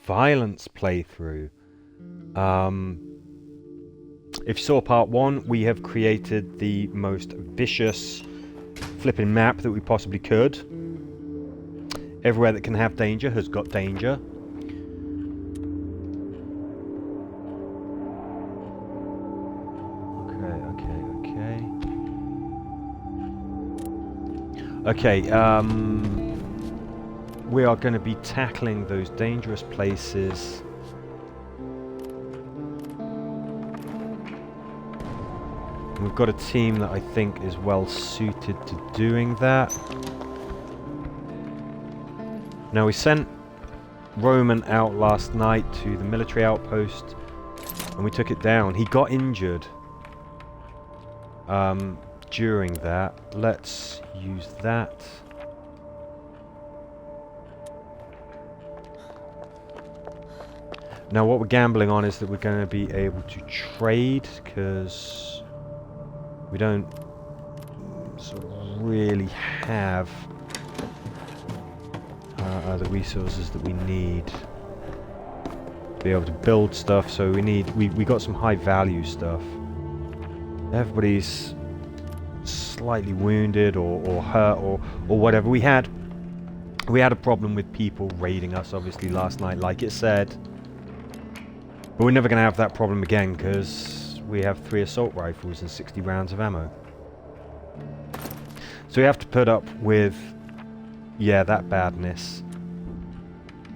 Violence playthrough. If you saw part 1, we have created the most vicious flipping map that we possibly could. Everywhere that can have danger has got danger. Okay, we are going to be tackling those dangerous places. We've got a team that I think is well suited to doing that. Now, we sent Roman out last night to the military outpost and we took it down. He got injured during that. Let's use that. Now what we're gambling on is that we're going to be able to trade, because we don't sort of really have the resources that we need to be able to build stuff. So we got some high value stuff. Everybody's slightly wounded or hurt or whatever. We had a problem with people raiding us obviously last night, like it said, but we're never going to have that problem again because we have 3 assault rifles and 60 rounds of ammo. So we have to put up with, yeah, that badness.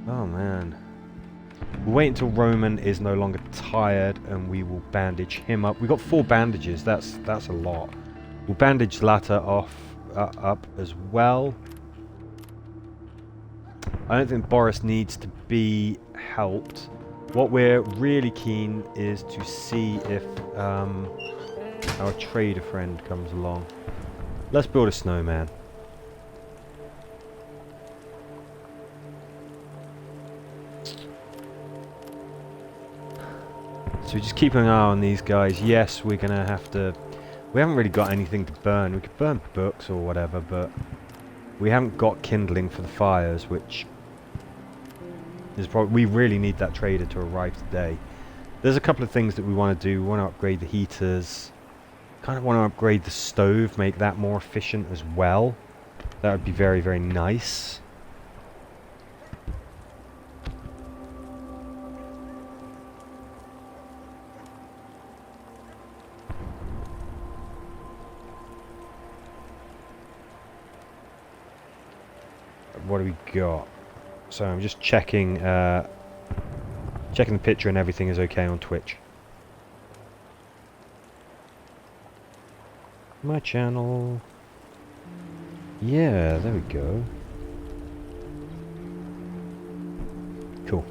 Oh man. We'll wait until Roman is no longer tired and we will bandage him up. We've got 4 bandages, that's a lot. We'll bandage Zlata up as well. I don't think Boris needs to be helped. What we're really keen is to see if our trader friend comes along. Let's build a snowman. So just keeping an eye on these guys. Yes, we're going to have to... We haven't really got anything to burn. We could burn books or whatever, but we haven't got kindling for the fires, which is probably... We really need that trader to arrive today. There's a couple of things that we want to do. We want to upgrade the heaters. Kind of want to upgrade the stove, make that more efficient as well. That would be very, very nice. What do we got? So I'm just checking checking the picture and everything is okay on Twitch. My channel. Yeah, there we go. Cool.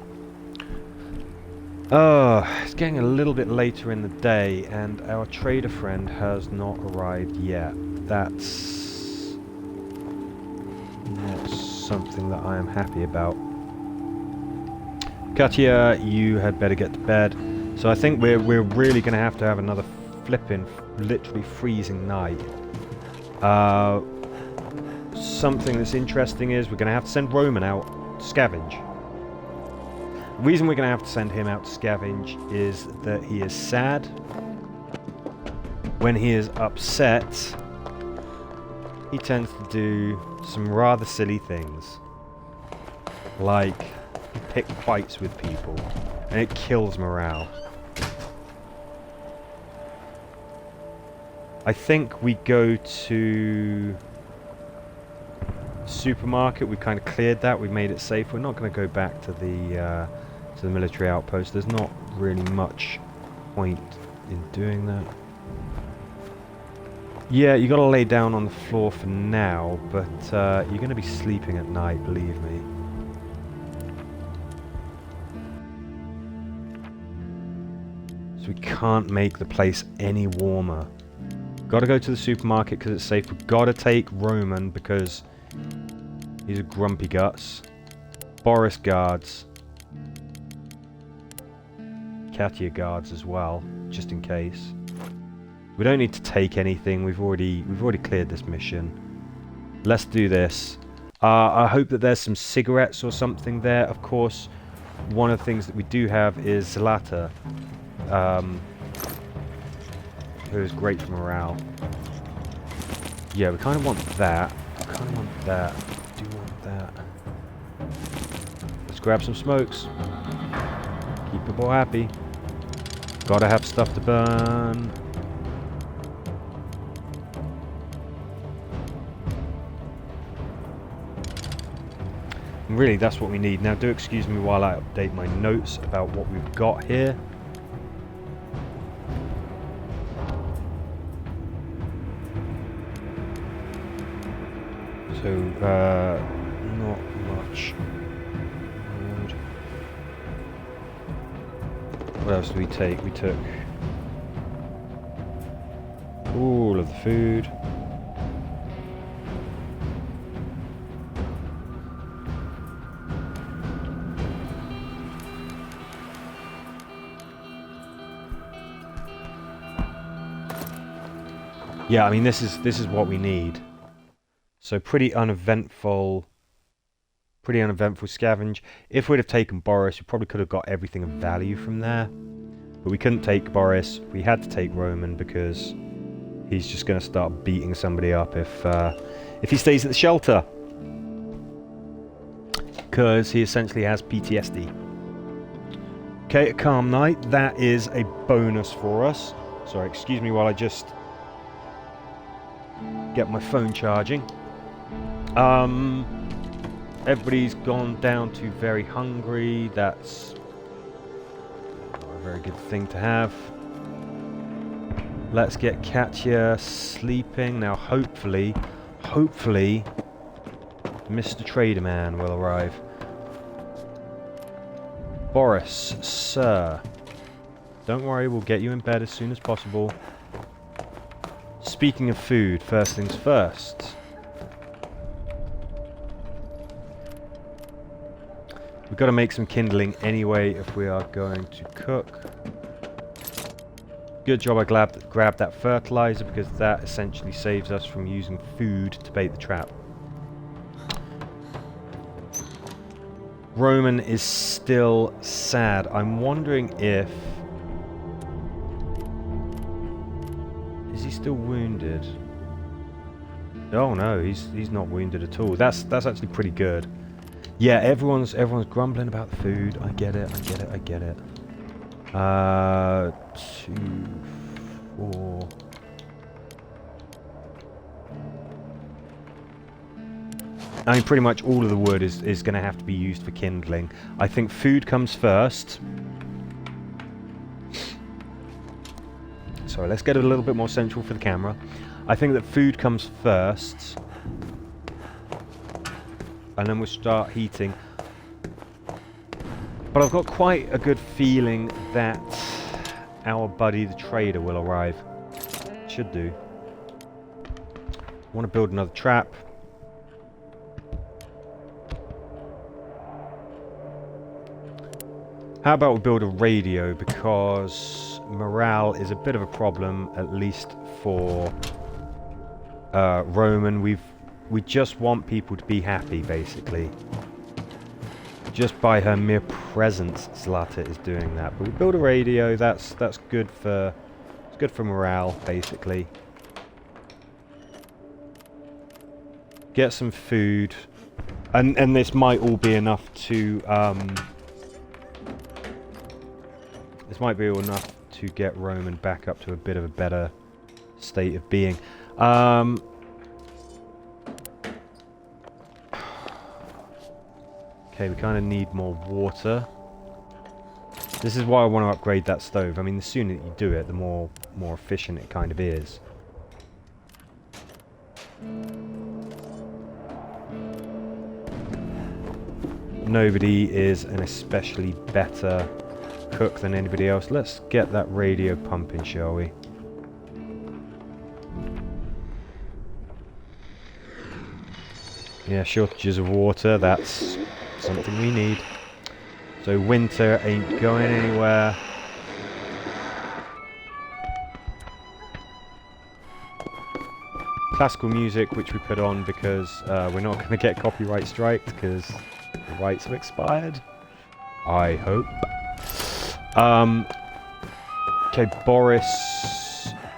It's getting a little bit later in the day and our trader friend has not arrived yet. That's something that I am happy about. Katya, you had better get to bed. So I think we're really going to have another flipping, literally freezing night. Something that's interesting is we're going to have to send Roman out to scavenge. The reason we're going to have to send him out to scavenge is that he is sad. When he is upset, he tends to do some rather silly things, like pick fights with people, and it kills morale. I think we go to supermarket. We kind of cleared that. We made it safe. We're not going to go back to the military outpost. There's not really much point in doing that. Yeah, you got to lay down on the floor for now, but you're going to be sleeping at night, believe me. So we can't make the place any warmer. Got to go to the supermarket because it's safe. We've got to take Roman because he's a grumpy guts. Boris guards. Katya guards as well, just in case. We don't need to take anything. We've already cleared this mission. Let's do this. I hope that there's some cigarettes or something there. Of course, one of the things that we do have is Zlata, who is great for morale. Yeah, we kind of want that. Kind of want that. Do want that. Let's grab some smokes. Keep people happy. Gotta have stuff to burn. And really, that's what we need. Now, do excuse me while I update my notes about what we've got here. So, not much. What else did we take? We took all of the food. Yeah, I mean this is what we need. So pretty uneventful scavenge. If we'd have taken Boris, we probably could have got everything of value from there. But we couldn't take Boris. We had to take Roman because he's just going to start beating somebody up if he stays at the shelter. Because he essentially has PTSD. Okay, a calm night. That is a bonus for us. Sorry, excuse me while I just get my phone charging. Everybody's gone down to very hungry. That's not a very good thing to have. Let's get Katya sleeping. Now hopefully, Mr. Trader Man will arrive. Boris, sir. Don't worry, we'll get you in bed as soon as possible. Speaking of food, first things first. We've got to make some kindling anyway if we are going to cook. Good job I grabbed that fertilizer because that essentially saves us from using food to bait the trap. Roman is still sad. I'm wondering if... Is he still wounded? Oh no, he's not wounded at all. That's actually pretty good. Yeah, everyone's grumbling about the food. I get it. 2, 4. I mean, pretty much all of the wood is going to have to be used for kindling. I think food comes first. Sorry, let's get it a little bit more central for the camera. I think that food comes first. And then we'll start heating. But I've got quite a good feeling that our buddy the trader will arrive. Should do. I want to build another trap. How about we build a radio, because morale is a bit of a problem, at least for Roman. We just want people to be happy, basically. Just by her mere presence, Zlata is doing that. But we build a radio. That's good for morale, basically. Get some food, and this might all be enough to this might be enough to get Roman back up to a bit of a better state of being. Okay, we kind of need more water. This is why I want to upgrade that stove. I mean, the sooner that you do it, the more efficient it kind of is. Nobody is an especially better cook than anybody else. Let's get that radio pumping, shall we? Yeah, shortages of water, that's something we need. So winter ain't going anywhere. Classical music, which we put on because we're not going to get copyright striked because the rights have expired. I hope. Okay, Boris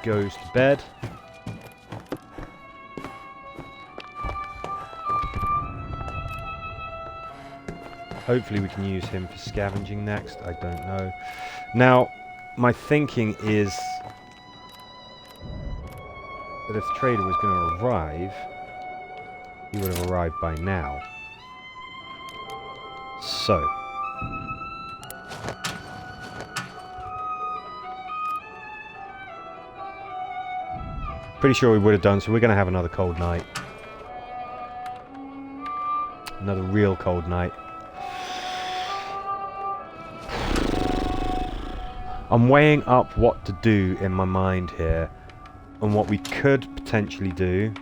goes to bed. Hopefully we can use him for scavenging next. I don't know. Now, my thinking is that if the trader was going to arrive, he would have arrived by now. So. Pretty sure we would have done, so we're going to have another cold night. Another real cold night. I'm weighing up what to do in my mind here. And what we could potentially do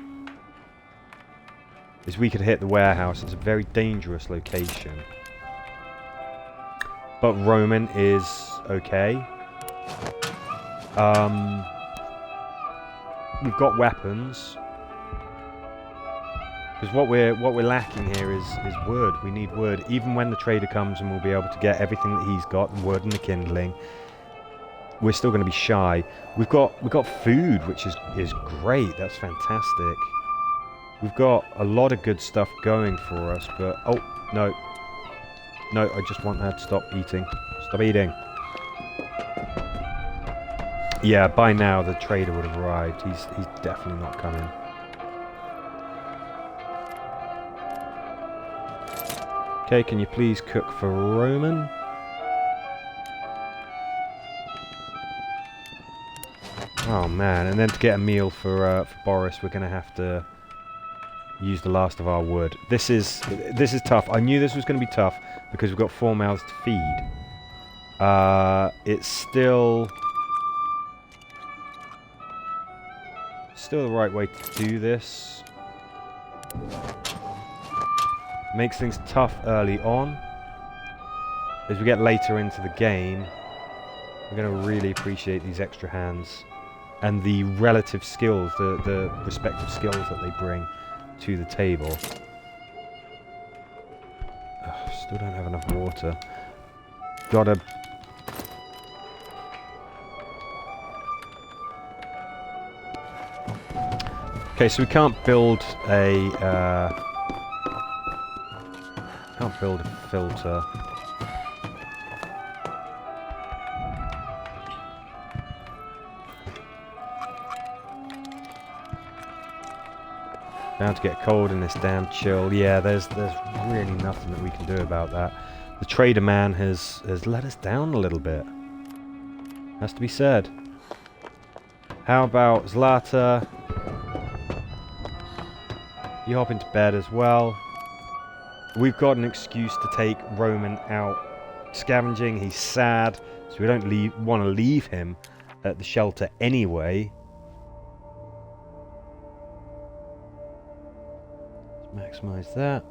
is we could hit the warehouse. It's a very dangerous location. But Roman is okay. We've got weapons. Because what we're lacking here is wood. We need wood. Even when the trader comes and we'll be able to get everything that he's got, the wood and the kindling, we're still going to be shy. We've got food, which is great. That's fantastic. We've got a lot of good stuff going for us, but oh no, I just want her to stop eating. Stop eating. Yeah, by now the trader would have arrived. He's definitely not coming. Okay, can you please cook for Roman? Oh man, and then to get a meal for Boris, we're gonna have to use the last of our wood. This is tough. I knew this was gonna be tough because we've got 4 mouths to feed. It's still the right way to do this. Makes things tough early on. As we get later into the game, we're gonna really appreciate these extra hands. And the relative skills, the respective skills that they bring to the table. Ugh, still don't have enough water. Gotta... Okay, so we can't build a... can't build a filter. Bound to get cold in this damn chill. Yeah, there's really nothing that we can do about that. The trader man has let us down a little bit. Has to be said. How about Zlata? You hop into bed as well. We've got an excuse to take Roman out scavenging. He's sad, so we don't want to leave him at the shelter anyway. Maximize that.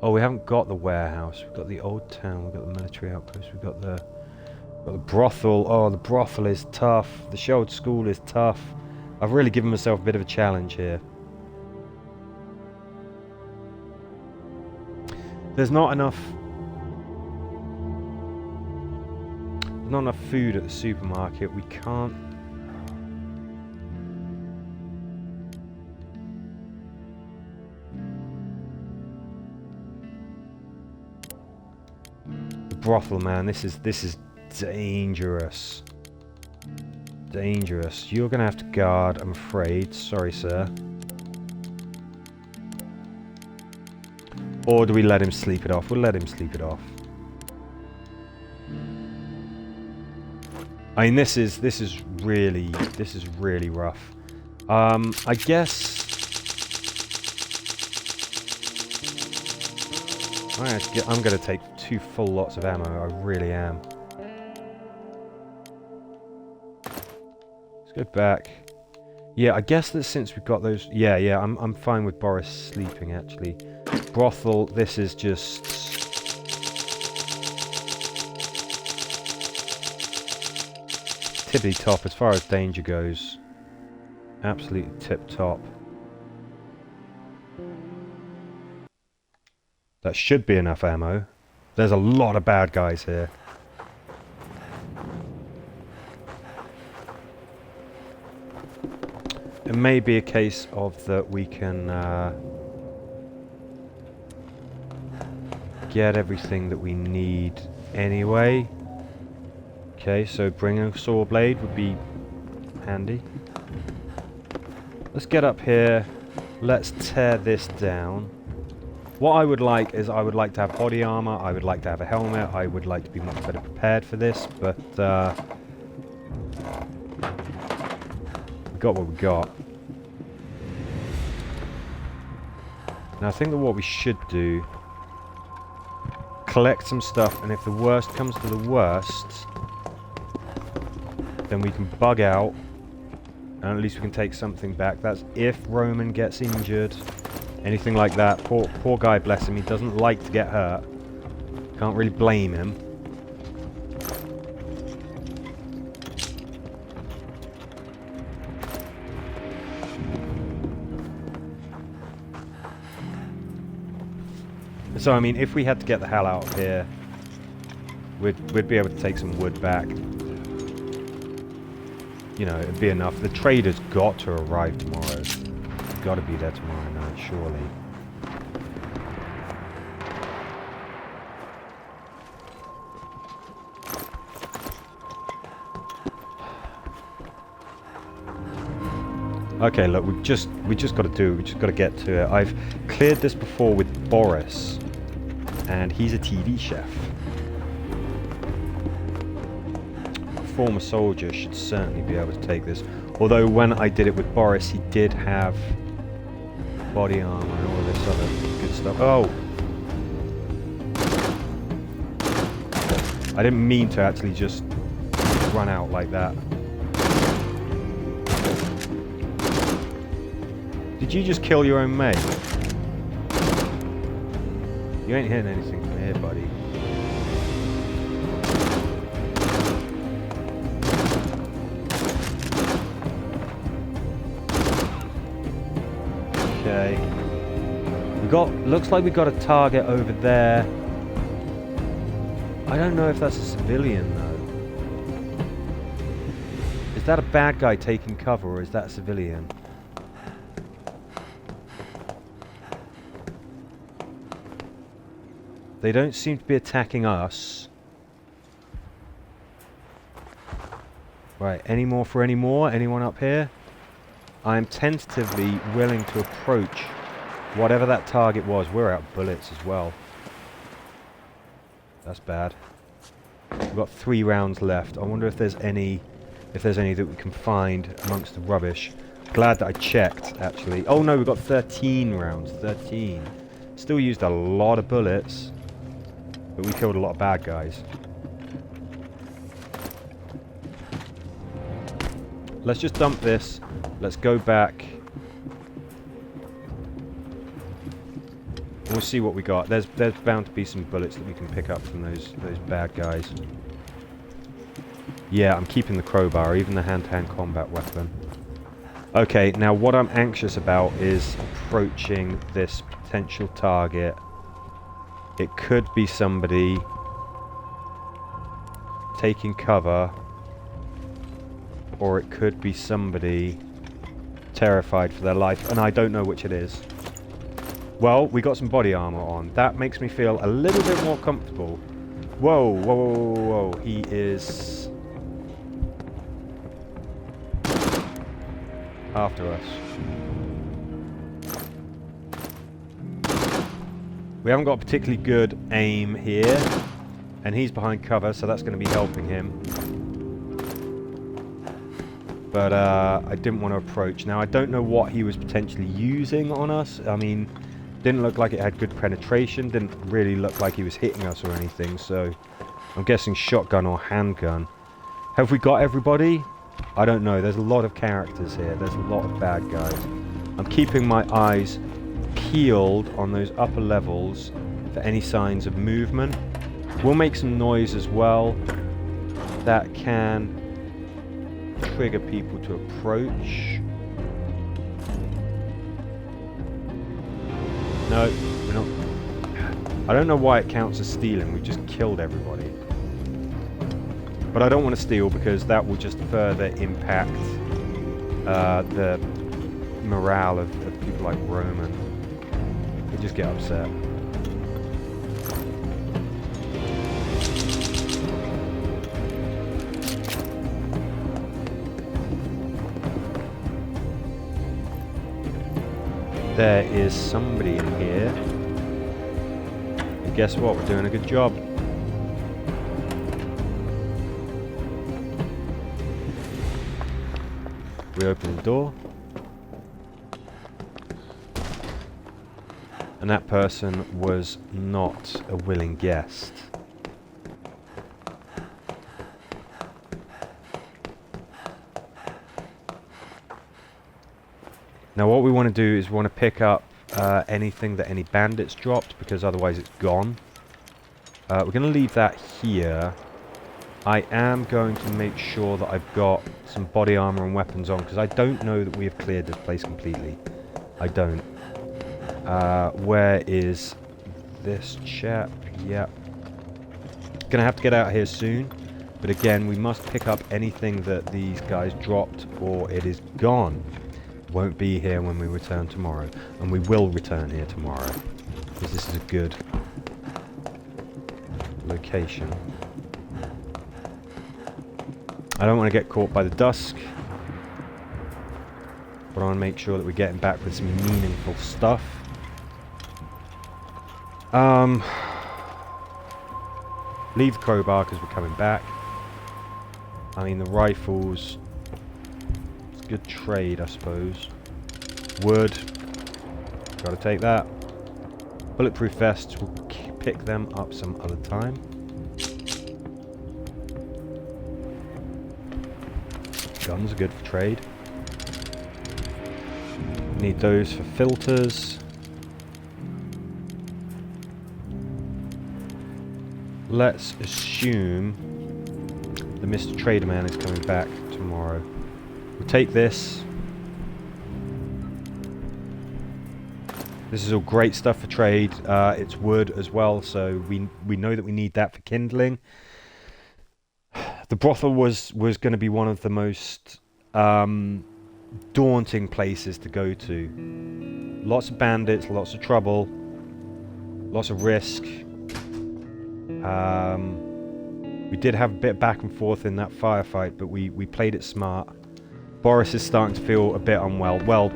Oh, we haven't got the warehouse. We've got the old town. We've got the military outpost. We've got the brothel. Oh, the brothel is tough. The Sheld School is tough. I've really given myself a bit of a challenge here. There's not enough food at the supermarket. We can't. Brothel, man, this is dangerous. Dangerous. You're gonna have to guard, I'm afraid. Sorry, sir. Or do we let him sleep it off? We'll let him sleep it off. I mean, this is really rough. I guess I'm gonna take 2 full lots of ammo. I really am. Let's go back. Yeah, I guess that since we've got those... Yeah, I'm fine with Boris sleeping, actually. Brothel, this is just... tippy top as far as danger goes. Absolutely tip top. That should be enough ammo. There's a lot of bad guys here. It may be a case of that we can get everything that we need anyway. Okay, so bringing a saw blade would be handy. Let's get up here. Let's tear this down. What I would like is I would like to have body armor. I would like to have a helmet. I would like to be much better prepared for this, but we got what we got. Now I think that what we should do, collect some stuff, and if the worst comes to the worst, then we can bug out, and at least we can take something back. That's if Roman gets injured, anything like that. Poor guy, bless him, he doesn't like to get hurt. Can't really blame him. So I mean, if we had to get the hell out of here, we'd be able to take some wood back. You know, it'd be enough. The trader's got to arrive tomorrow. He's got to be there tomorrow night, surely. Okay, look, we just got to get to it. I've cleared this before with Boris, and he's a TV chef. Former soldier should certainly be able to take this. Although when I did it with Boris, he did have body armor and all this other good stuff. Oh! I didn't mean to actually just run out like that. Did you just kill your own mate? You ain't hitting anything from here, buddy. Okay. Looks like we got a target over there. I don't know if that's a civilian though. Is that a bad guy taking cover, or is that a civilian? They don't seem to be attacking us. Right, any more for any more? Anyone up here? I am tentatively willing to approach whatever that target was. We're out of bullets as well. That's bad. We've got 3 rounds left. I wonder if there's any that we can find amongst the rubbish. Glad that I checked, actually. Oh no, we've got 13 rounds. 13. Still used a lot of bullets, but we killed a lot of bad guys. Let's just dump this. Let's go back. We'll see what we got. There's bound to be some bullets that we can pick up from those bad guys. Yeah, I'm keeping the crowbar, even the hand-to-hand combat weapon. Okay, now what I'm anxious about is approaching this potential target. It could be somebody taking cover, or it could be somebody terrified for their life, and I don't know which it is. Well, we got some body armor on. That makes me feel a little bit more comfortable. Whoa, whoa, whoa, whoa, whoa. He is after us. We haven't got particularly good aim here, and he's behind cover, so that's going to be helping him. But I didn't want to approach. Now, I don't know what he was potentially using on us. I mean, didn't look like it had good penetration, didn't really look like he was hitting us or anything, so I'm guessing shotgun or handgun. Have we got everybody? I don't know. There's a lot of characters here. There's a lot of bad guys. I'm keeping my eyes peeled on those upper levels for any signs of movement. We'll make some noise as well that can trigger people to approach. No, we're not. I don't know why it counts as stealing. We've just killed everybody. But I don't want to steal because that will just further impact the morale of people like Roman. They just get upset. There is somebody in here. And guess what? We're doing a good job. We open the door. And that person was not a willing guest. Now what we want to do is we want to pick up anything that any bandits dropped, because otherwise it's gone. We're going to leave that here. I am going to make sure that I've got some body armor and weapons on, because I don't know that we have cleared this place completely. I don't. Where is this chap? Yep. Gonna have to get out of here soon. But again, we must pick up anything that these guys dropped, or it is gone. Won't be here when we return tomorrow. And we will return here tomorrow, because this is a good location. I don't want to get caught by the dusk, but I want to make sure that we're getting back with some meaningful stuff. Leave the crowbar because we're coming back. I mean, the rifles, it's a good trade, I suppose. Wood, gotta take that. Bulletproof vests, we'll pick them up some other time. Guns are good for trade. Need those for filters. Let's assume the Mr. Traderman is coming back tomorrow. We'll take this. This is all great stuff for trade. It's wood as well, so we know that we need that for kindling. The brothel was going to be one of the most daunting places to go to. Lots of bandits, lots of trouble, lots of risk. We did have a bit back and forth in that firefight, but we played it smart. Boris is starting to feel a bit unwell. Well,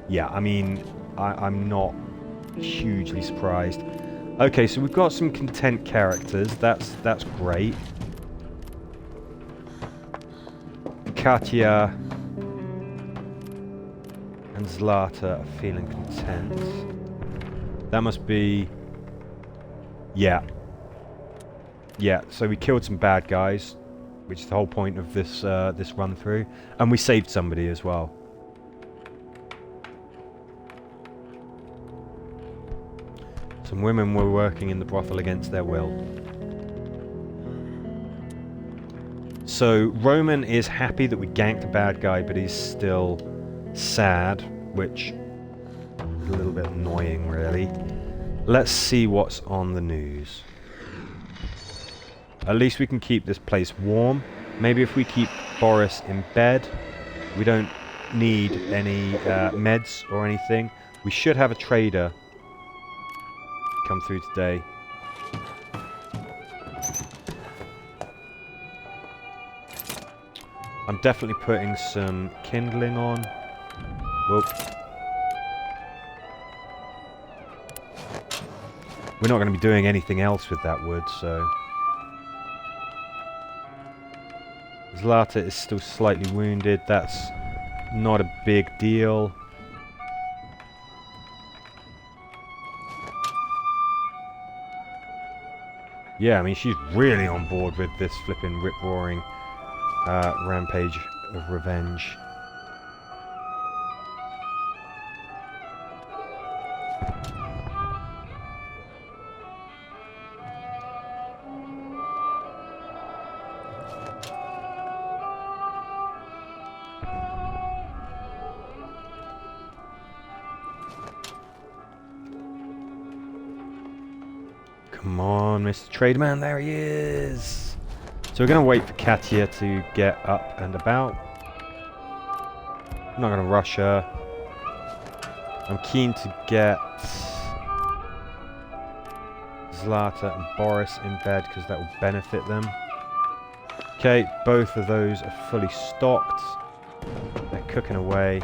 yeah, I mean, I'm not hugely surprised. Okay, so we've got some content characters. That's great. Katya and Zlata are feeling content. That must be... Yeah. Yeah, so we killed some bad guys, which is the whole point of this this run through. And we saved somebody as well. Some women were working in the brothel against their will. So Roman is happy that we ganked a bad guy, but he's still sad, which is a little bit annoying, really. Let's see what's on the news. At least we can keep this place warm. Maybe if we keep Boris in bed, we don't need any meds or anything. We should have a trader come through today. I'm definitely putting some kindling on. Whoop. We're not going to be doing anything else with that wood, so... Zlata is still slightly wounded. That's not a big deal. Yeah, I mean, she's really on board with this flipping rip-roaring rampage of revenge. Come on, Mr. Traderman, there he is! So we're going to wait for Katia to get up and about. I'm not going to rush her. I'm keen to get Zlata and Boris in bed because that will benefit them. Okay, both of those are fully stocked. They're cooking away.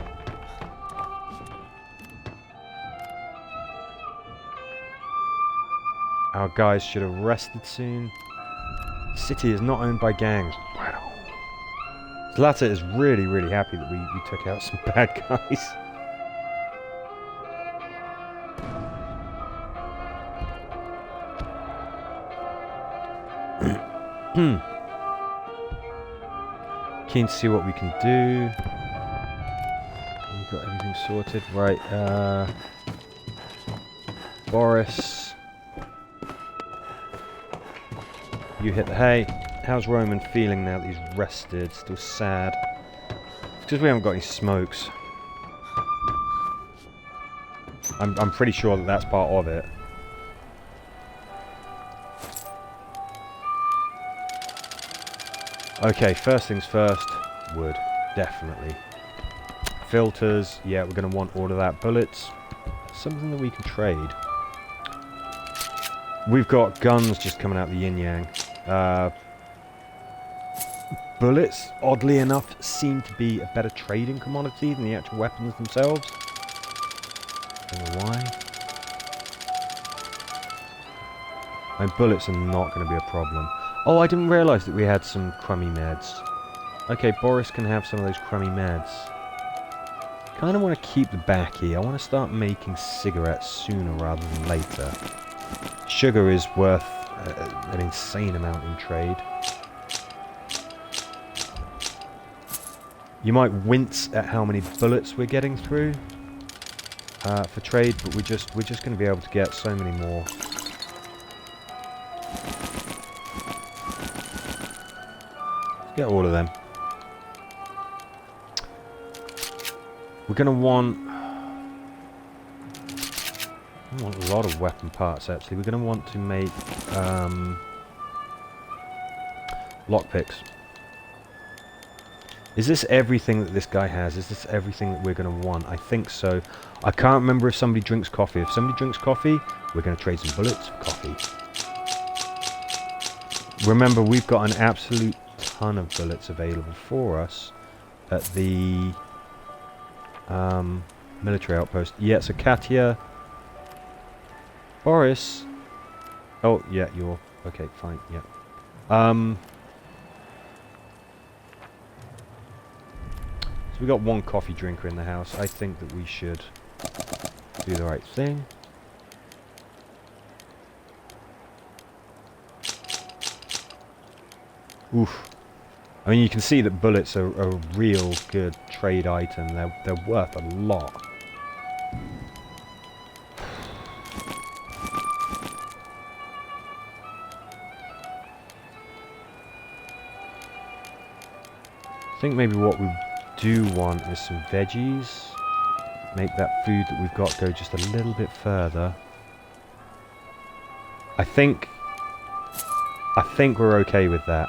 Our guys should have rested soon. The city is not owned by gangs. Wow. Zlata is really, really happy that we took out some bad guys. Keen to see what we can do. We've got everything sorted. Right, Boris. You hit the hay. How's Roman feeling now that he's rested? Still sad. Because we haven't got any smokes. I'm pretty sure that that's part of it. Okay, first things first. Wood, definitely. Filters, yeah, we're going to want all of that. Bullets, something that we can trade. We've got guns just coming out the yin-yang. Bullets, oddly enough, seem to be a better trading commodity than the actual weapons themselves. Don't know why. And bullets are not going to be a problem. Oh, I didn't realise that we had some crummy meds. Okay, Boris can have some of those crummy meds. Kind of want to keep the backy. I want to start making cigarettes sooner rather than later. Sugar is worth an insane amount in trade. You might wince at how many bullets we're getting through for trade, but we're just going to be able to get so many more. Get all of them. We're going to want a lot of weapon parts, actually. We're going to want to make lockpicks. Is this everything that this guy has? Is this everything that we're going to want? I think so. I can't remember if somebody drinks coffee. If somebody drinks coffee, we're going to trade some bullets for coffee. Remember, we've got an absolute ton of bullets available for us at the military outpost. Yeah, so Katia, Boris. Oh, yeah, you're okay. Fine. Yeah. So we got one coffee drinker in the house. I think that we should do the right thing. Oof. I mean, you can see that bullets are a real good trade item. They're worth a lot. I think maybe what we do want is some veggies. Make that food that we've got go just a little bit further. I think we're okay with that.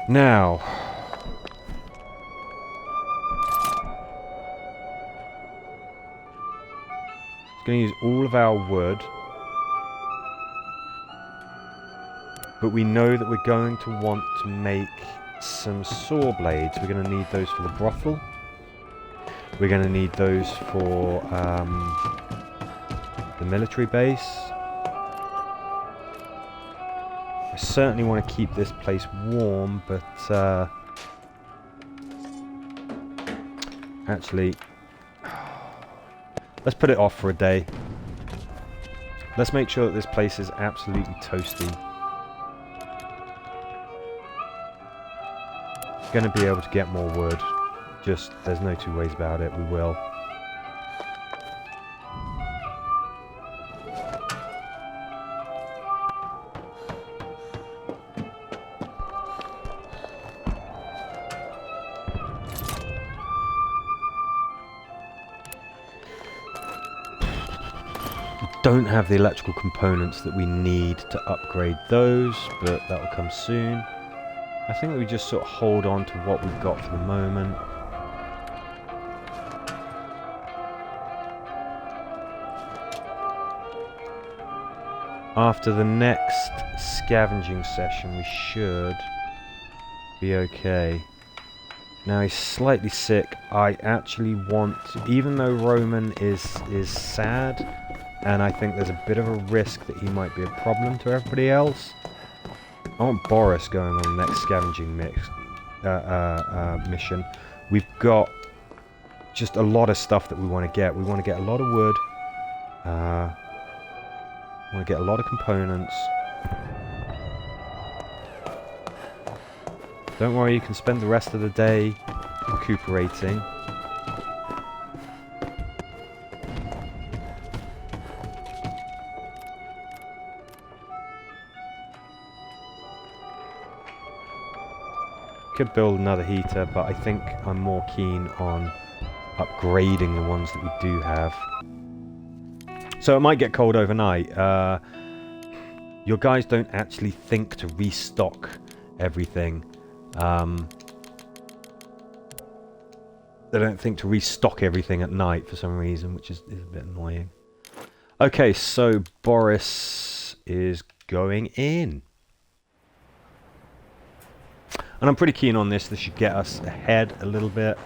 Now, it's going to use all of our wood, but we know that we're going to want to make some saw blades. We're going to need those for the brothel. We're going to need those for the military base. I certainly want to keep this place warm, but actually, let's put it off for a day. Let's make sure that this place is absolutely toasty. Going to be able to get more wood. Just, there's no two ways about it, we will. don't have the electrical components that we need to upgrade those, but that will come soon. I think that we just sort of hold on to what we've got for the moment. After the next scavenging session, we should be okay. Now he's slightly sick. I actually want to, even though Roman is sad, and I think there's a bit of a risk that he might be a problem to everybody else, I want Boris going on the next scavenging mission. We've got just a lot of stuff that we want to get. We want to get a lot of wood. We want to get a lot of components. Don't worry, you can spend the rest of the day recuperating. Could build another heater, but I think I'm more keen on upgrading the ones that we do have. So it might get cold overnight. Your guys don't actually think to restock everything. They don't think to restock everything at night for some reason, which is a bit annoying. Okay, so Boris is going in. And I'm pretty keen on this. This should get us ahead a little bit.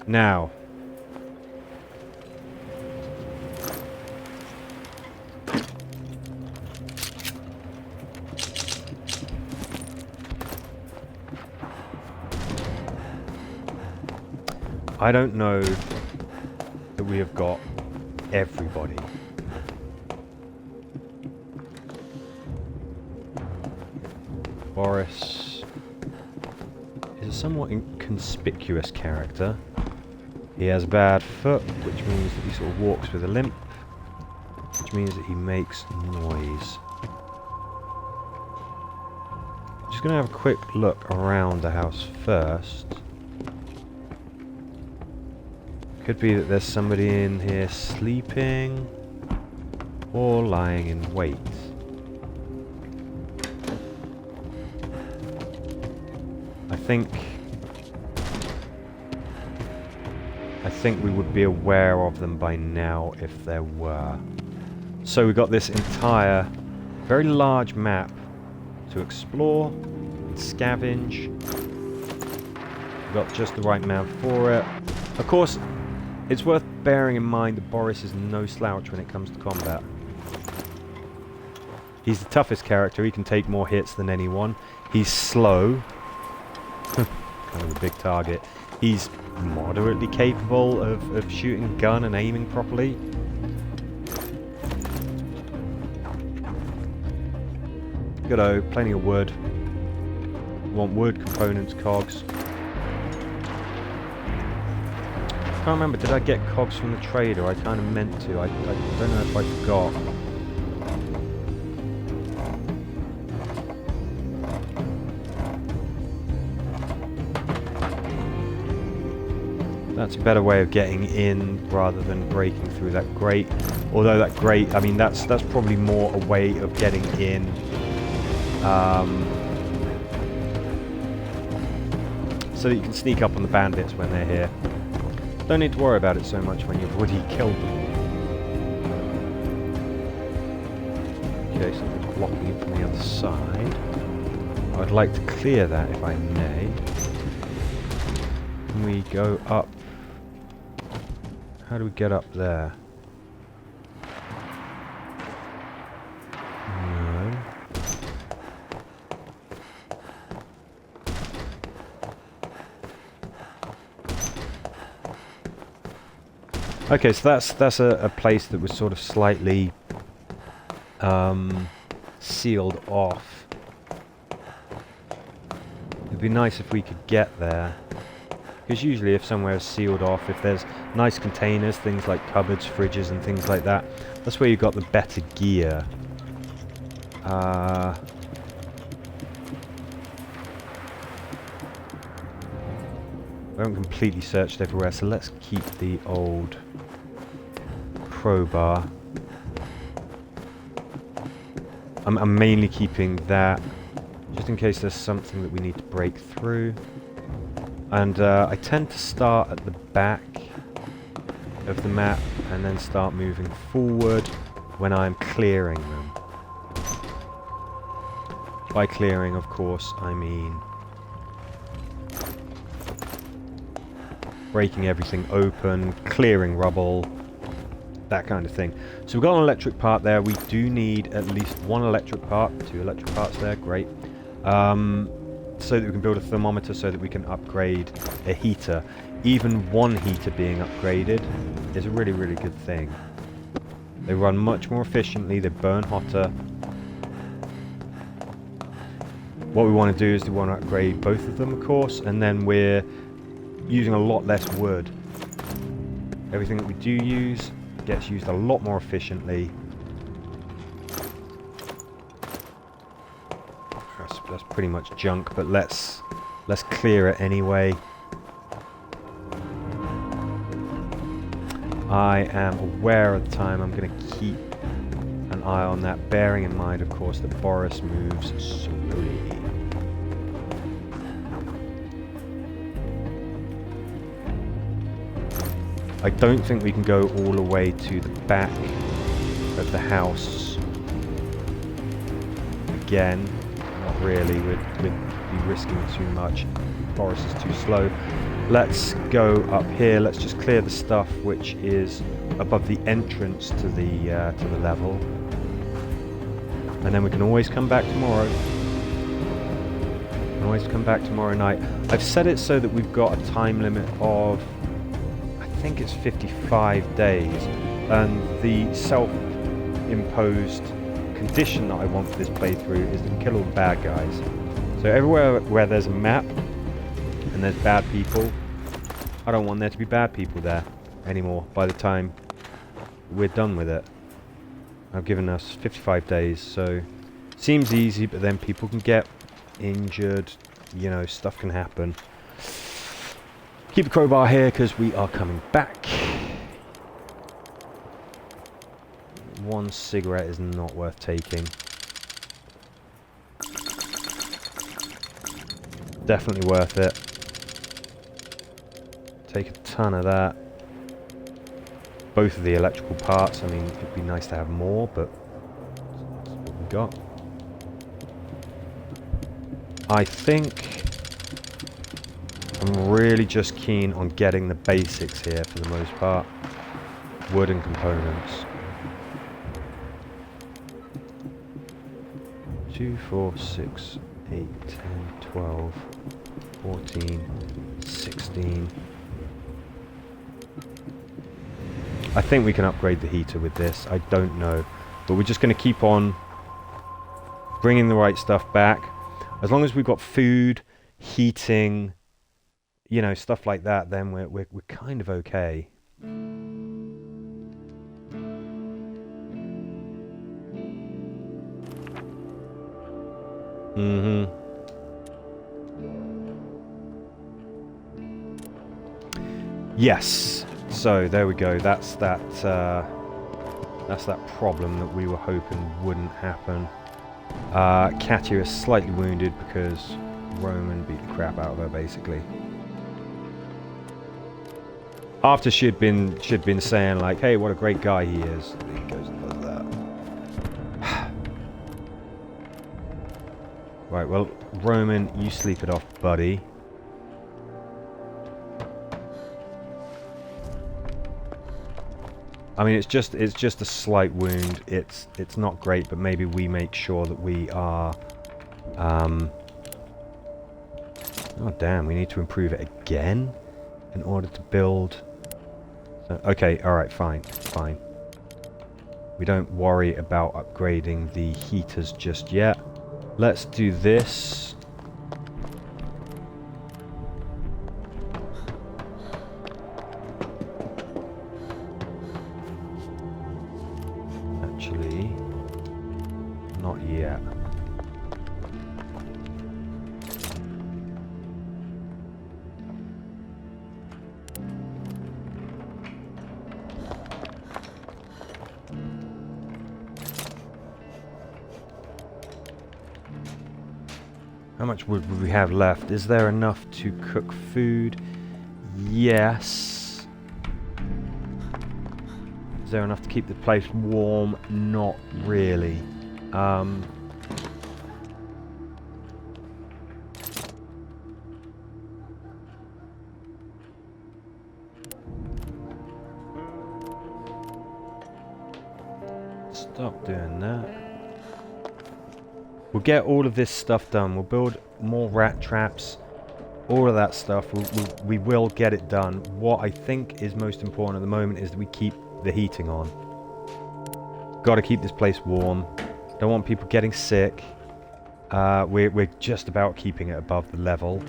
Now, I don't know that we have got everybody. Boris is a somewhat inconspicuous character. He has a bad foot, which means that he sort of walks with a limp, which means that he makes noise. Just going to have a quick look around the house first. Could be that there's somebody in here sleeping or lying in wait. I think we would be aware of them by now if there were. So we've got this entire very large map to explore and scavenge. We've got just the right amount for it. Of course, it's worth bearing in mind that Boris is no slouch when it comes to combat. He's the toughest character. He can take more hits than anyone. He's slow. Kind of a big target. He's moderately capable of shooting a gun and aiming properly. Good-o, plenty of wood. Want wood, components, cogs. I can't remember, did I get cogs from the trader? I kind of meant to. I don't know if I forgot. That's a better way of getting in rather than breaking through that grate. Although that grate, I mean, that's probably more a way of getting in. So that you can sneak up on the bandits when they're here. Don't need to worry about it so much when you've already killed them. Okay, something's blocking it from the other side. I'd like to clear that if I may. Can we go up? How do we get up there? No. Okay, so that's a place that was sort of slightly sealed off. It'd be nice if we could get there. Because usually if somewhere is sealed off, if there's nice containers, things like cupboards, fridges and things like that, that's where you've got the better gear. I haven't completely searched everywhere, so let's keep the old crowbar. I'm mainly keeping that just in case there's something that we need to break through. And I tend to start at the back of the map and then start moving forward when I'm clearing them. By clearing, of course, I mean breaking everything open, clearing rubble, that kind of thing. So we've got an electric part there. We do need at least one electric part, 2 electric parts there, great. So that we can build a thermometer so that we can upgrade a heater. Even one heater being upgraded is a really, really good thing. They run much more efficiently, they burn hotter. What we want to do is we want to upgrade both of them, of course, and then we're using a lot less wood. Everything that we do use gets used a lot more efficiently. That's pretty much junk, but let's clear it anyway. I am aware at the time I'm going to keep an eye on that, bearing in mind, of course, that Boris moves slowly. I don't think we can go all the way to the back of the house again. Not really, we'd be risking too much. Boris is too slow. Let's go up here, let's just clear the stuff which is above the entrance to the level. And then we can always come back tomorrow. We can always come back tomorrow night. I've set it so that we've got a time limit of, I think it's 55 days. And the self-imposed condition that I want for this playthrough is to kill all the bad guys. So everywhere where there's a map and there's bad people, I don't want there to be bad people there anymore by the time we're done with it. I've given us 55 days, so seems easy, but then people can get injured, you know, stuff can happen. Keep the crowbar here because we are coming back. One cigarette is not worth taking. Definitely worth it. Take a ton of that. Both of the electrical parts. I mean, it'd be nice to have more, but that's what we got. I think I'm really just keen on getting the basics here for the most part. Wood and components. 2, 4, 6, 8, 10, 12, 14, 16. I think we can upgrade the heater with this. I don't know. But we're just going to keep on bringing the right stuff back. As long as we've got food, heating, you know, stuff like that, then we're kind of okay. Yes. So there we go. That's that problem that we were hoping wouldn't happen. Katya is slightly wounded because Roman beat the crap out of her, basically. After she'd been saying like, "Hey, what a great guy he is," he goes and does that. Right. Well, Roman, you sleep it off, buddy. I mean, it's just a slight wound. It's not great, but maybe we make sure that we are. Oh damn! We need to improve it again in order to build. Okay, all right, fine. We don't worry about upgrading the heaters just yet. Let's do this. Actually, not yet. How much wood would we have left? Is there enough to cook food? Yes. Is there enough to keep the place warm? Not really. Stop doing that. We'll get all of this stuff done. We'll build more rat traps. All of that stuff. We will get it done. What I think is most important at the moment is that we keep the heating on. Got to keep this place warm. Don't want people getting sick. We're just about keeping it above the level.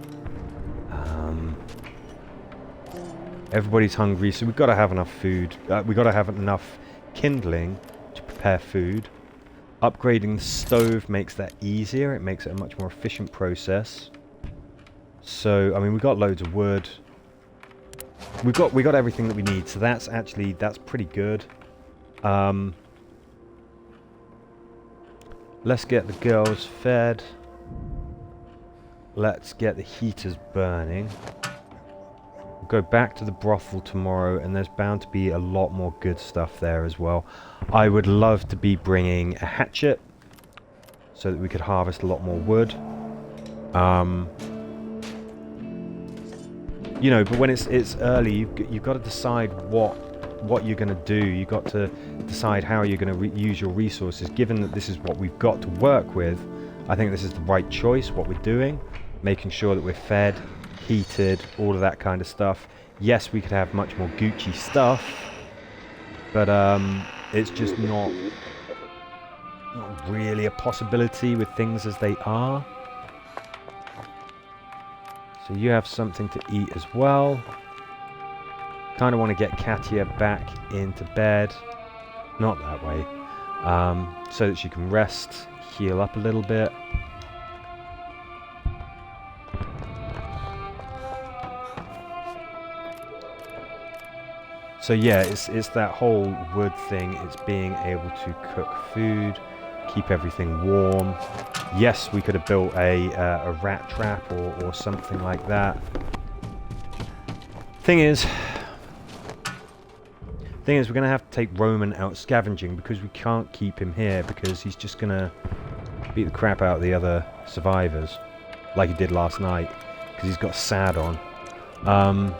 Everybody's hungry, so we've got to have enough food. We've got to have enough kindling to prepare food. Upgrading the stove makes that easier. It makes it a much more efficient process. So, I mean, we've got loads of wood. We got everything that we need. So that's pretty good. Let's get the girls fed. Let's get the heaters burning. We'll go back to the brothel tomorrow, and there's bound to be a lot more good stuff there as well. I would love to be bringing a hatchet so that we could harvest a lot more wood. You know, but when it's early, you've got to decide what you're going to do. You've got to decide how you're going to use your resources. Given that this is what we've got to work with, I think this is the right choice, what we're doing. Making sure that we're fed, heated, all of that kind of stuff. Yes, we could have much more Gucci stuff, but it's just not really a possibility with things as they are. So you have something to eat as well. Kind of want to get Katia back into bed. Not that way. So that she can rest, heal up a little bit. So yeah, it's that whole wood thing. It's being able to cook food, keep everything warm. Yes, we could have built a rat trap or something like that. Thing is, we're going to have to take Roman out scavenging because we can't keep him here because he's just going to beat the crap out of the other survivors like he did last night because he's got SAD on.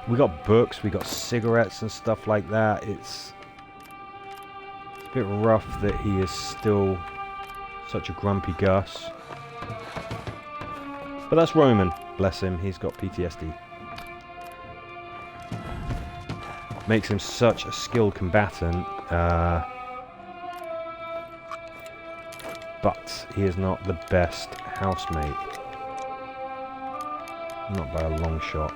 We got books, we got cigarettes and stuff like that. It's a bit rough that he is still such a grumpy Gus. But that's Roman, bless him, he's got PTSD. Makes him such a skilled combatant, but he is not the best housemate. Not by a long shot.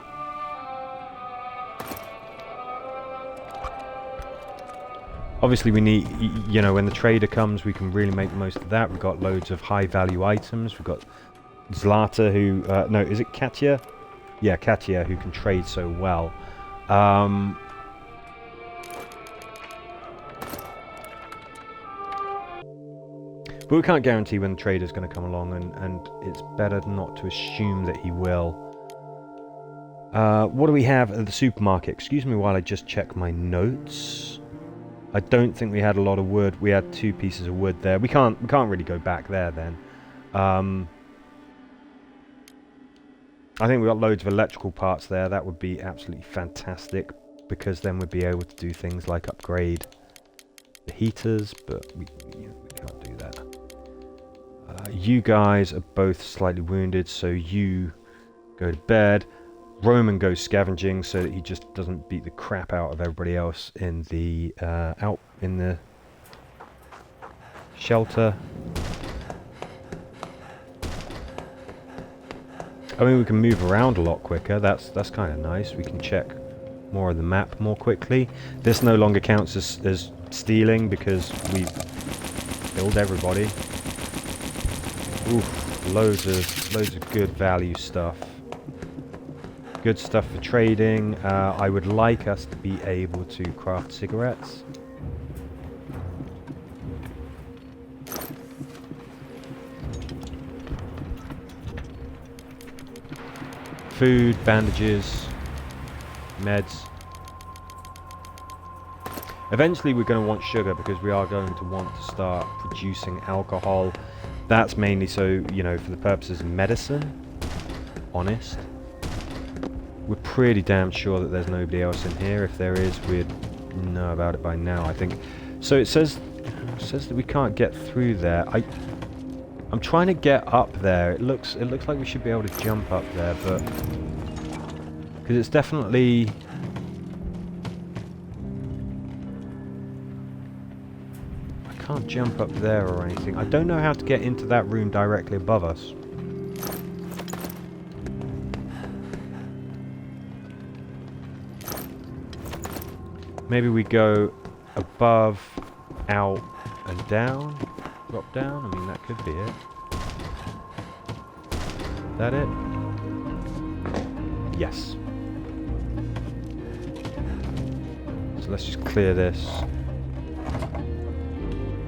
Obviously we need, you know, when the trader comes we can really make the most of that. We've got loads of high value items. We've got Zlata who, no, is it Katia? Yeah, Katia who can trade so well. But we can't guarantee when the trader's going to come along, and it's better not to assume that he will. What do we have at the supermarket? Excuse me while I just check my notes. I don't think we had a lot of wood. We had 2 pieces of wood there. We can't really go back there then. I think we got loads of electrical parts there. That would be absolutely fantastic because then we'd be able to do things like upgrade the heaters, but we can't do that. You guys are both slightly wounded, so you go to bed. Roman goes scavenging so that he just doesn't beat the crap out of everybody else in the out in the shelter. I mean, we can move around a lot quicker. That's kind of nice. We can check more of the map more quickly. This no longer counts as stealing because we killed everybody. Oof, loads of good value stuff. Good stuff for trading. I would like us to be able to craft cigarettes. food, bandages, meds. Eventually we're going to want sugar because we are going to want to start producing alcohol. That's mainly so, you know, for the purposes of medicine. Honest. We're pretty damn sure that there's nobody else in here. If there is, we'd know about it by now, I think. So it says that we can't get through there. I'm trying to get up there. It looks like we should be able to jump up there, but because it's definitely I can't jump up there or anything. I don't know how to get into that room directly above us. Maybe we go above, out, and down. Drop down. I mean, that could be it. That it? Yes. So let's just clear this.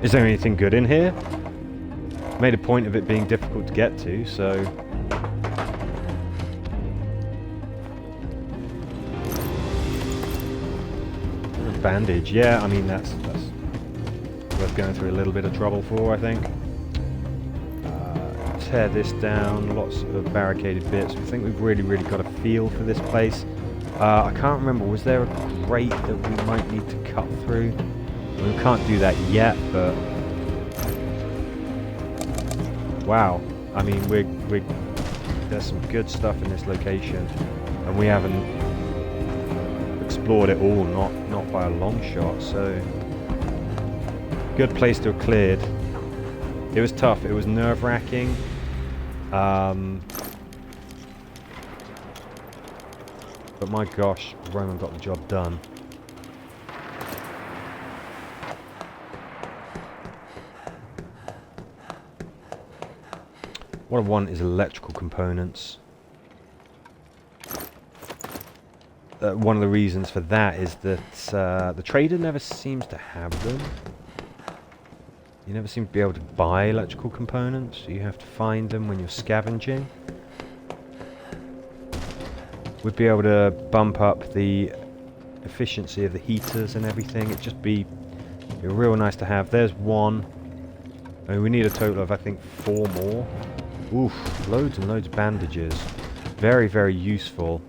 Is there anything good in here? Made a point of it being difficult to get to, so... Bandage, yeah, I mean that's worth going through a little bit of trouble for, I think. Tear this down, lots of barricaded bits. I think we've really got a feel for this place. I can't remember, was there a grate that we might need to cut through? We can't do that yet, but... Wow, I mean, there's some good stuff in this location, and we haven't explored it all, not by a long shot, so good place to have cleared. It was tough, it was nerve-wracking. But my gosh, Roman got the job done. What I want is electrical components. One of the reasons for that is that the trader never seems to have them. You never seem to be able to buy electrical components. You have to find them when you're scavenging. We'd be able to bump up the efficiency of the heaters and everything. It'd just be real nice to have. There's one. I mean, we need a total of, I think, 4 more. Oof, loads and loads of bandages. Very useful.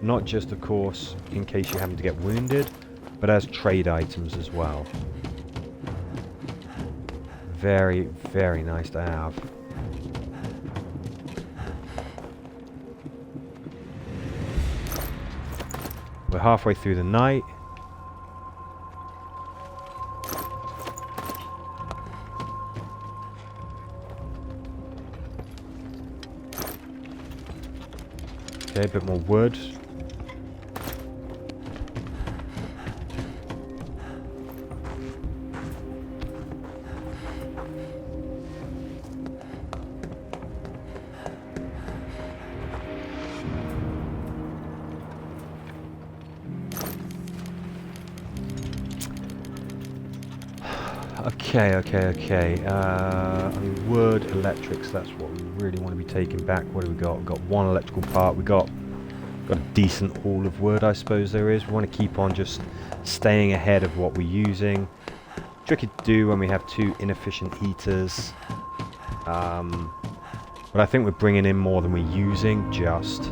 Not just, of course, in case you happen to get wounded, but as trade items as well. Very nice to have. We're halfway through the night. Okay, a bit more wood. Okay. I mean, wood, electrics, that's what we really want to be taking back. What do we got? We've got 1 electrical part. We've got a decent haul of wood, I suppose there is. We want to keep on just staying ahead of what we're using. Tricky to do when we have 2 inefficient heaters. But I think we're bringing in more than we're using, just.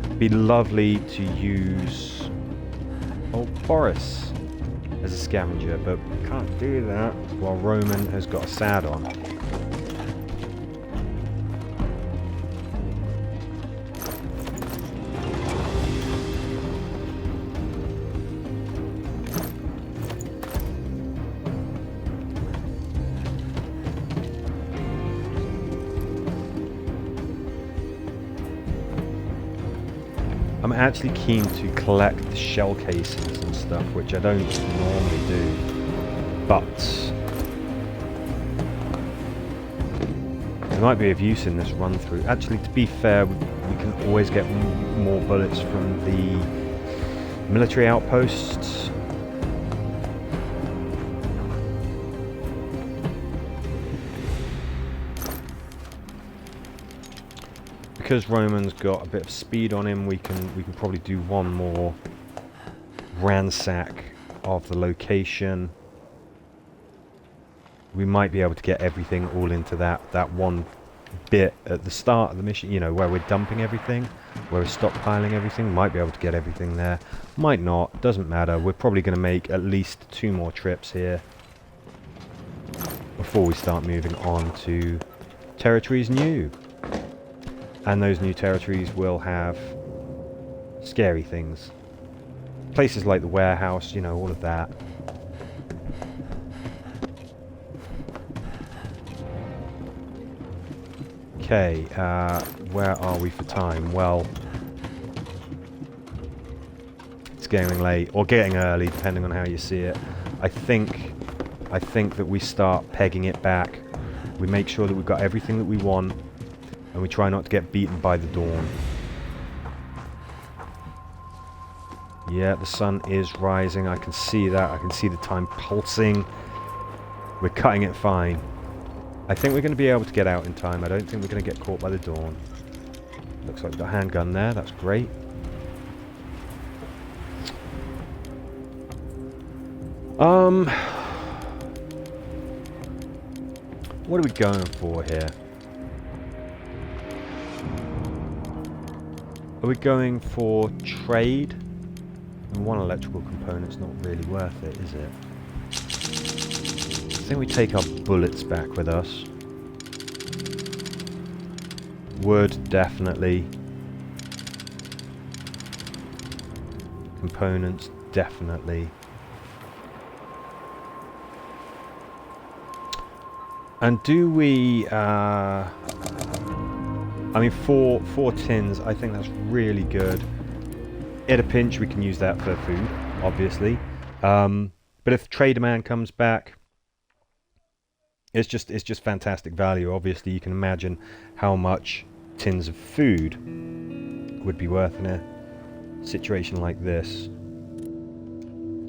It'd be lovely to use old Boris as a scavenger, but can't do that while Roman has got a sad on. I'm actually keen to collect the shell casings and stuff, which I don't normally do, but there might be of use in this run through. Actually, to be fair, we can always get more bullets from the military outposts. Because Roman's got a bit of speed on him, we can probably do one more ransack of the location. We might be able to get everything all into that one bit at the start of the mission, you know, where we're dumping everything, where we're stockpiling everything. Might be able to get everything there. Might not, doesn't matter. We're probably going to make at least 2 more trips here before we start moving on to territories new. And those new territories will have scary things. Places like the warehouse, you know, all of that. Okay, where are we for time? Well, it's getting late, or getting early, depending on how you see it. I think that we start pegging it back. We make sure that we've got everything that we want, and we try not to get beaten by the dawn. Yeah, the sun is rising. I can see that. I can see the time pulsing. We're cutting it fine. I think we're going to be able to get out in time. I don't think we're going to get caught by the dawn. Looks like we've got a handgun there. That's great. What are we going for here? Are we going for trade? And one electrical component's not really worth it, is it? I think we take our bullets back with us. Wood, definitely. Components, definitely. And do we... I mean, four tins, I think that's really good. At a pinch, we can use that for food, obviously. But if Trader Man comes back, it's just fantastic value. Obviously, you can imagine how much tins of food would be worth in a situation like this.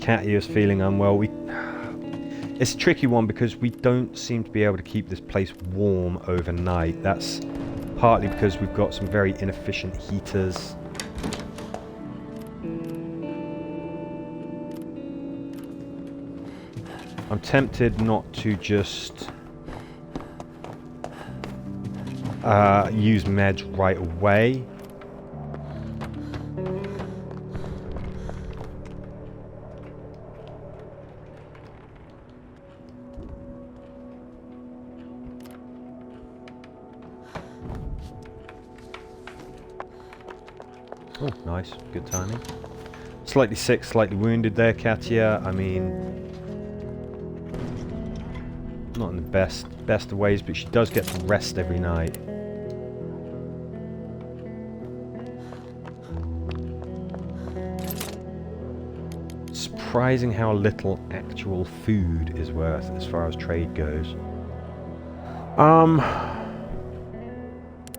Cat Ear's feeling unwell. It's a tricky one because we don't seem to be able to keep this place warm overnight. That's partly because we've got some very inefficient heaters. I'm tempted not to just use meds right away. Oh, nice. Good timing. Slightly sick, slightly wounded there, Katia. I mean... not in the best of ways, but she does get to rest every night. Surprising how little actual food is worth as far as trade goes.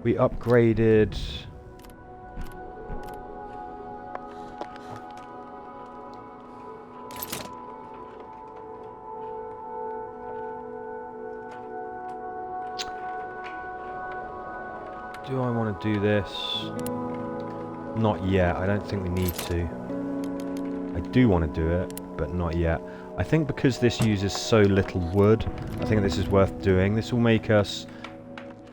We upgraded... Do I want to do this? Not yet. I don't think we need to. I do want to do it, but not yet. I think because this uses so little wood, I think this is worth doing. This will make us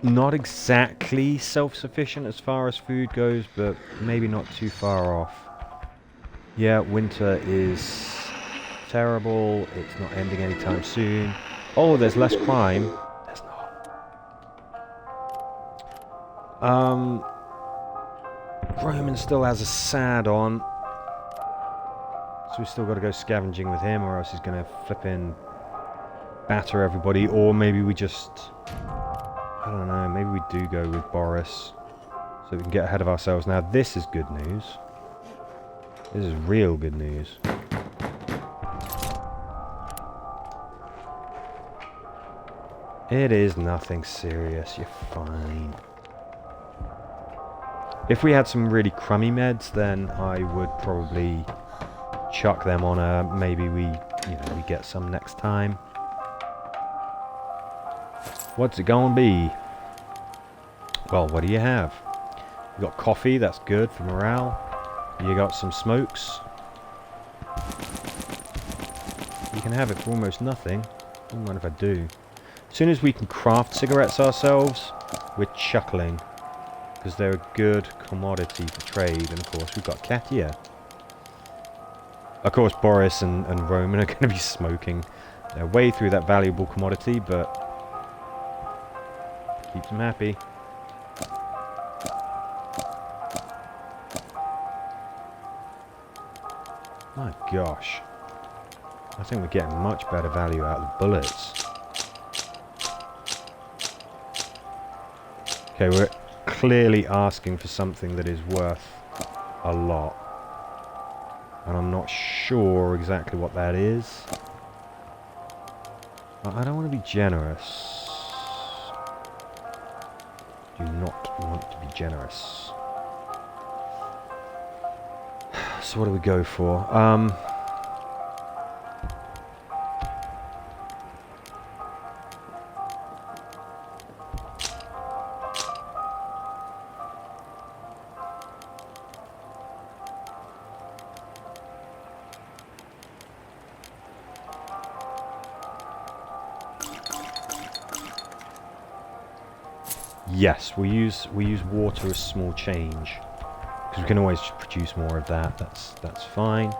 not exactly self-sufficient as far as food goes, but maybe not too far off. Yeah, winter is terrible. It's not ending anytime soon. Oh, there's less crime. There's not. Roman still has a sad on. So we've still got to go scavenging with him, or else he's going to flippin' batter everybody. Or maybe we just... I don't know, maybe we do go with Boris. So we can get ahead of ourselves. Now this is good news. This is real good news. It is nothing serious, you're fine. If we had some really crummy meds, then I would probably chuck them on a... maybe we get some next time. What's it gonna be? Well, what do you have? You got coffee, that's good for morale. You got some smokes. You can have it for almost nothing. I don't mind if I do. As soon as we can craft cigarettes ourselves, we're chuckling. Because they're a good commodity for trade. And of course, we've got Katia. Of course, Boris and Roman are going to be smoking their way through that valuable commodity, but keeps them happy. My gosh. I think we're getting much better value out of the bullets. Okay, we're clearly asking for something that is worth a lot. And I'm not sure exactly what that is. I don't want to be generous. Do not want to be generous. So what do we go for? Yes, we use water as small change because we can always produce more of that. That's fine.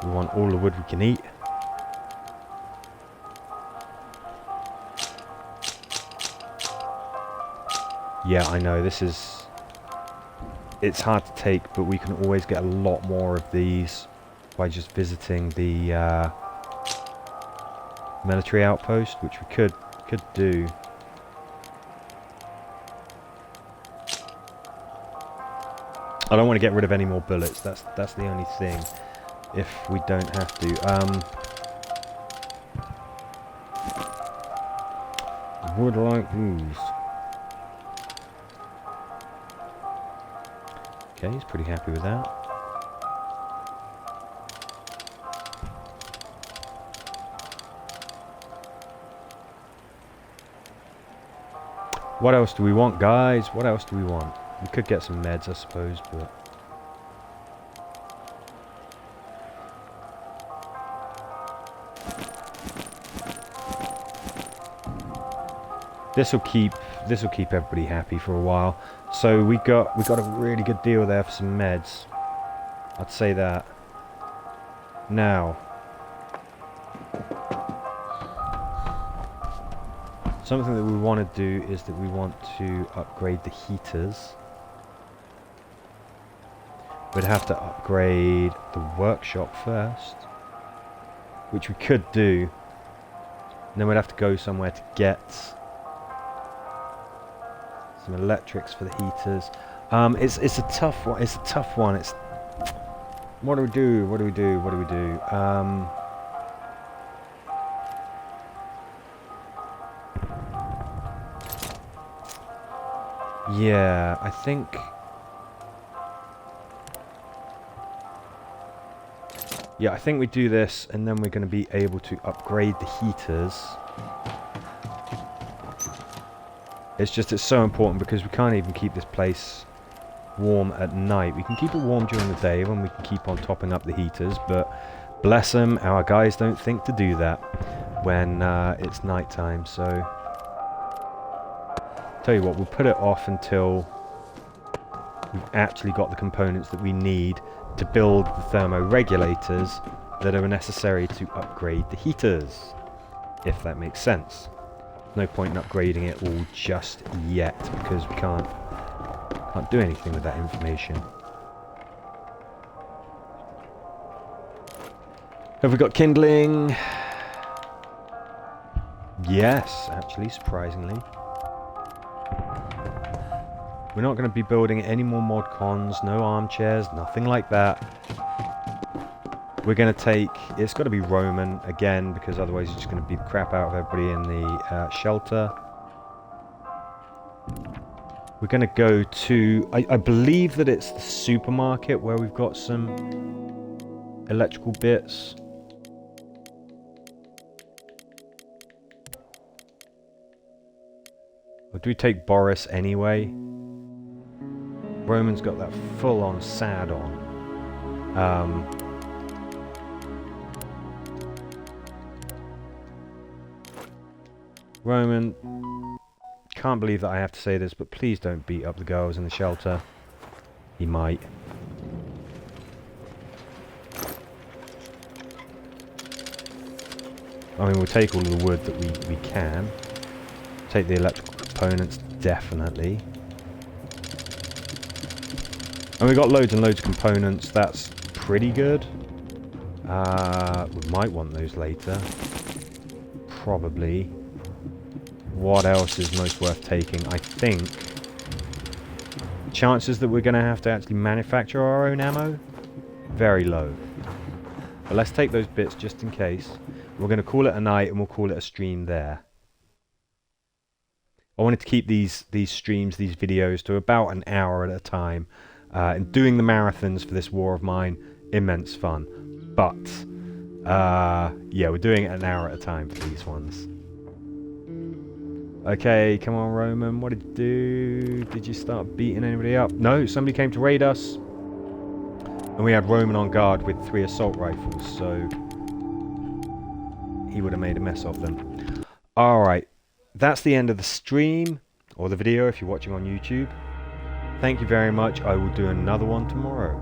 We want all the wood we can eat. Yeah, I know this is. It's hard to take, but we can always get a lot more of these by just visiting the military outpost, which we could do. I don't want to get rid of any more bullets. That's the only thing. If we don't have to. Would like these. Okay, he's pretty happy with that. What else do we want, guys? What else do we want? We could get some meds, I suppose, but... This'll keep everybody happy for a while. So we got a really good deal there for some meds. I'd say that. Now, something that we want to do is that we want to upgrade the heaters. We'd have to upgrade the workshop first, which we could do. And then we'd have to go somewhere to get some electrics for the heaters. It's a tough one. It's a tough one. It's what do we do? What do we do? What do we do? Yeah, I think. Yeah, I think we do this, and then we're going to be able to upgrade the heaters. It's so important because we can't even keep this place warm at night. We can keep it warm during the day when we can keep on topping up the heaters, but bless them, our guys don't think to do that when it's nighttime. So, tell you what, we'll put it off until we've actually got the components that we need to build the thermoregulators that are necessary to upgrade the heaters, if that makes sense. No point in upgrading it all just yet because we can't do anything with that information. Have we got kindling? Yes, actually, surprisingly. We're not going to be building any more mod cons, no armchairs, nothing like that. We're going to take... It's got to be Roman, again, because otherwise you're just going to beat the crap out of everybody in the shelter. We're going to go to... I believe that it's the supermarket where we've got some electrical bits. Or do we take Boris anyway? Roman's got that full-on sad on. Roman, can't believe that I have to say this, but please don't beat up the girls in the shelter. He might. I mean, we'll take all of the wood that we can. Take the electrical components, definitely. And we've got loads and loads of components, that's pretty good. We might want those later. Probably. What else is most worth taking? I think chances that we're going to have to actually manufacture our own ammo? Very low. But let's take those bits just in case. We're going to call it a night and we'll call it a stream there. I wanted to keep these streams, these videos, to about an hour at a time. And doing the marathons for this war of mine, immense fun. But, yeah, we're doing it an hour at a time for these ones. Okay, come on, Roman. What did you do? Did you start beating anybody up? No, somebody came to raid us. And we had Roman on guard with 3 assault rifles, so he would have made a mess of them. Alright, that's the end of the stream, or the video if you're watching on YouTube. Thank you very much. I will do another one tomorrow.